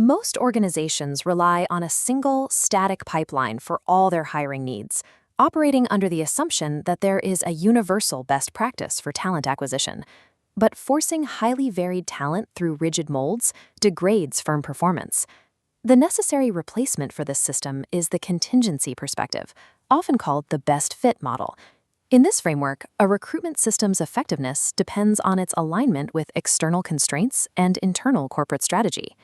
Most organizations rely on a single, static pipeline for all their hiring needs, operating under the assumption that there is a universal best practice for talent acquisition. But forcing highly varied talent through rigid molds degrades firm performance. The necessary replacement for this system is the contingency perspective, often called the best fit model. In this framework, a recruitment system's effectiveness depends on its alignment with external constraints and internal corporate strategy.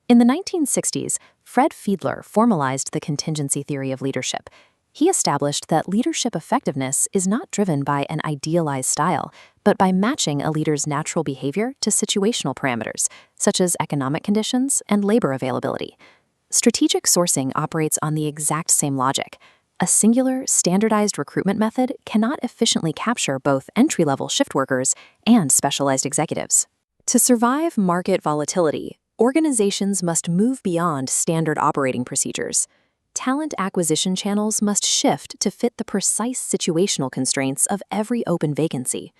In the 1960s, Fred Fiedler formalized the contingency theory of leadership. He established that leadership effectiveness is not driven by an idealized style, but by matching a leader's natural behavior to situational parameters, such as economic conditions and labor availability. Strategic sourcing operates on the exact same logic. A singular, standardized recruitment method cannot efficiently capture both entry-level shift workers and specialized executives. To survive market volatility, organizations must move beyond standard operating procedures. Talent acquisition channels must shift to fit the precise situational constraints of every open vacancy.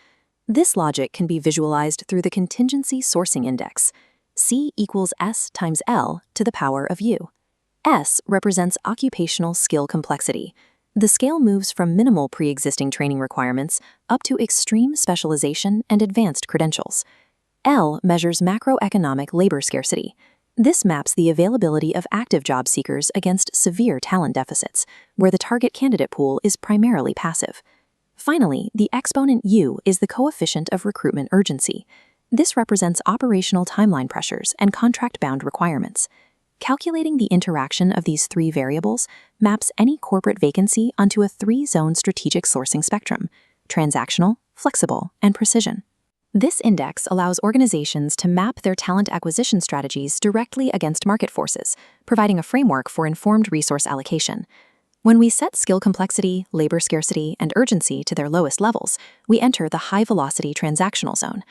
This logic can be visualized through the Contingency Sourcing Index. C equals S times L to the power of U. S represents occupational skill complexity. The scale moves from minimal pre-existing training requirements up to extreme specialization and advanced credentials. L measures macroeconomic labor scarcity. This maps the availability of active job seekers against severe talent deficits, where the target candidate pool is primarily passive. Finally, the exponent U is the coefficient of recruitment urgency. This represents operational timeline pressures and contract-bound requirements. Calculating the interaction of these three variables maps any corporate vacancy onto a three-zone strategic sourcing spectrum: transactional, flexible, and precision. This index allows organizations to map their talent acquisition strategies directly against market forces, providing a framework for informed resource allocation. When we set skill complexity, labor scarcity, and urgency to their lowest levels, we enter the high-velocity transactional zone.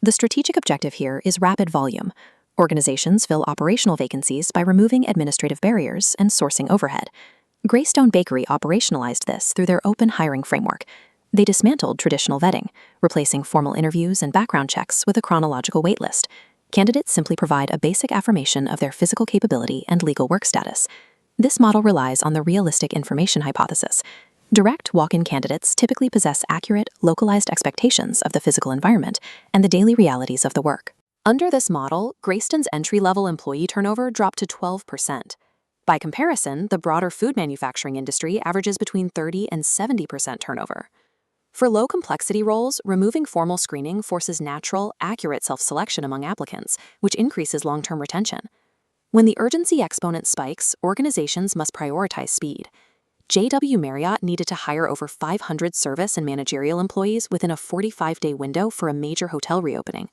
The strategic objective here is rapid volume. Organizations fill operational vacancies by removing administrative barriers and sourcing overhead. Greyston Bakery operationalized this through their open hiring framework. They dismantled traditional vetting, replacing formal interviews and background checks with a chronological waitlist. Candidates simply provide a basic affirmation of their physical capability and legal work status. This model relies on the realistic information hypothesis. Direct walk-in candidates typically possess accurate, localized expectations of the physical environment and the daily realities of the work. Under this model, Greyston's entry-level employee turnover dropped to 12%. By comparison, the broader food manufacturing industry averages between 30% and 70% turnover. For low-complexity roles, removing formal screening forces natural, accurate self-selection among applicants, which increases long-term retention. When the urgency exponent spikes, organizations must prioritize speed. J.W. Marriott needed to hire over 500 service and managerial employees within a 45-day window for a major hotel reopening.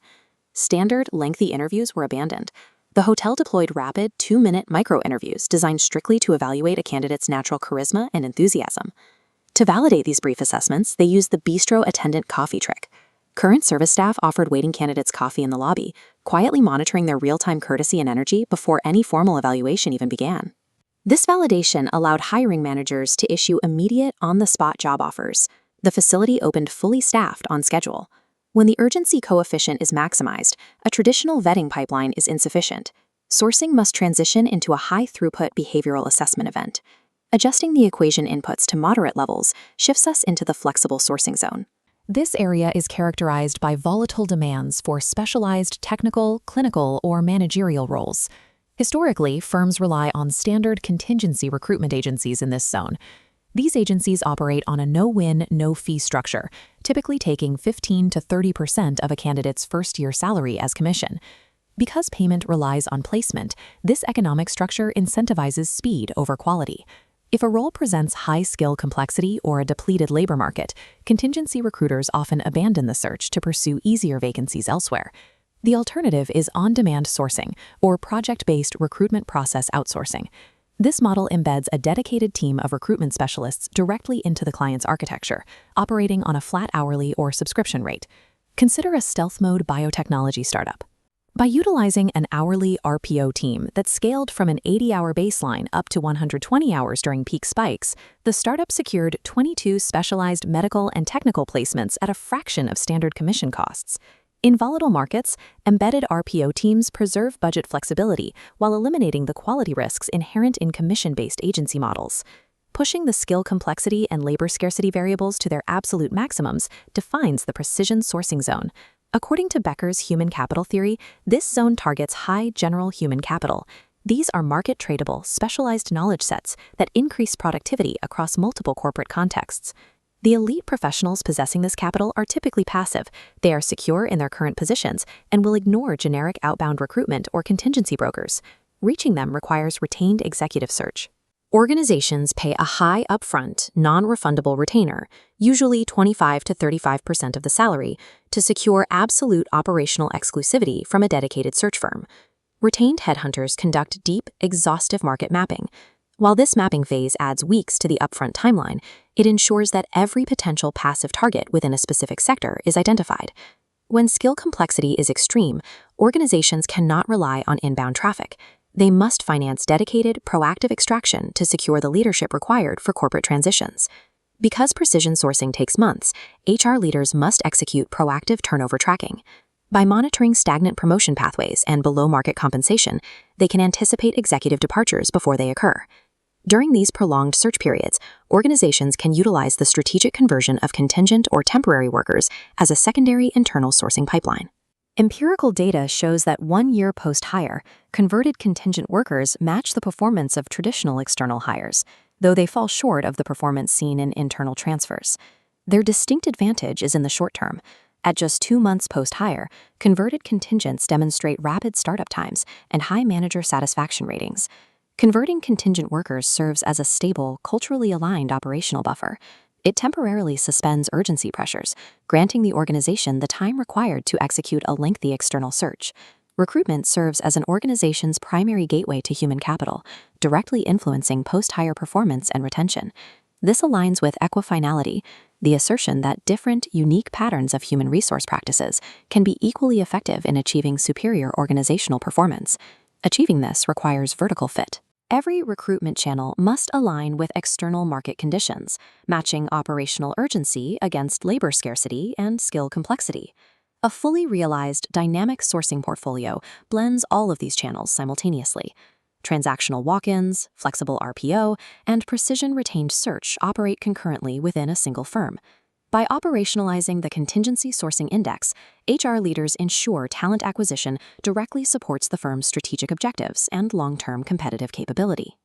Standard, lengthy interviews were abandoned. The hotel deployed rapid, 2-minute micro-interviews designed strictly to evaluate a candidate's natural charisma and enthusiasm. To validate these brief assessments, they used the bistro attendant coffee trick. Current service staff offered waiting candidates coffee in the lobby, quietly monitoring their real-time courtesy and energy before any formal evaluation even began. This validation allowed hiring managers to issue immediate, on-the-spot job offers. The facility opened fully staffed on schedule. When the urgency coefficient is maximized, a traditional vetting pipeline is insufficient. Sourcing must transition into a high-throughput behavioral assessment event. Adjusting the equation inputs to moderate levels shifts us into the flexible sourcing zone. This area is characterized by volatile demands for specialized technical, clinical, or managerial roles. Historically, firms rely on standard contingency recruitment agencies in this zone. These agencies operate on a no-win, no-fee structure, typically taking 15 to 30% of a candidate's first-year salary as commission. Because payment relies on placement, this economic structure incentivizes speed over quality. If a role presents high skill complexity or a depleted labor market, contingency recruiters often abandon the search to pursue easier vacancies elsewhere. The alternative is on-demand sourcing or project-based recruitment process outsourcing. This model embeds a dedicated team of recruitment specialists directly into the client's architecture, operating on a flat hourly or subscription rate. Consider a stealth mode biotechnology startup. By utilizing an hourly RPO team that scaled from an 80-hour baseline up to 120 hours during peak spikes, the startup secured 22 specialized medical and technical placements at a fraction of standard commission costs. In volatile markets, embedded RPO teams preserve budget flexibility while eliminating the quality risks inherent in commission-based agency models. Pushing the skill complexity and labor scarcity variables to their absolute maximums defines the precision sourcing zone. According to Becker's human capital theory, this zone targets high general human capital. These are market-tradable, specialized knowledge sets that increase productivity across multiple corporate contexts. The elite professionals possessing this capital are typically passive. They are secure in their current positions and will ignore generic outbound recruitment or contingency brokers. Reaching them requires retained executive search. Organizations pay a high upfront, non-refundable retainer, usually 25 to 35% of the salary, to secure absolute operational exclusivity from a dedicated search firm. Retained headhunters conduct deep, exhaustive market mapping. While this mapping phase adds weeks to the upfront timeline, it ensures that every potential passive target within a specific sector is identified. When skill complexity is extreme, organizations cannot rely on inbound traffic. They must finance dedicated, proactive extraction to secure the leadership required for corporate transitions. Because precision sourcing takes months, HR leaders must execute proactive turnover tracking. By monitoring stagnant promotion pathways and below-market compensation, they can anticipate executive departures before they occur. During these prolonged search periods, organizations can utilize the strategic conversion of contingent or temporary workers as a secondary internal sourcing pipeline. Empirical data shows that 1 year post-hire, converted contingent workers match the performance of traditional external hires, though they fall short of the performance seen in internal transfers. Their distinct advantage is in the short term. At just 2 months post-hire, converted contingents demonstrate rapid startup times and high manager satisfaction ratings. Converting contingent workers serves as a stable, culturally aligned operational buffer. It temporarily suspends urgency pressures, granting the organization the time required to execute a lengthy external search. Recruitment serves as an organization's primary gateway to human capital, directly influencing post-hire performance and retention. This aligns with equifinality, the assertion that different, unique patterns of human resource practices can be equally effective in achieving superior organizational performance. Achieving this requires vertical fit. Every recruitment channel must align with external market conditions, matching operational urgency against labor scarcity and skill complexity. A fully realized dynamic sourcing portfolio blends all of these channels simultaneously. Transactional walk-ins, flexible RPO, and precision retained search operate concurrently within a single firm. By operationalizing the Contingency Sourcing Index, HR leaders ensure talent acquisition directly supports the firm's strategic objectives and long-term competitive capability.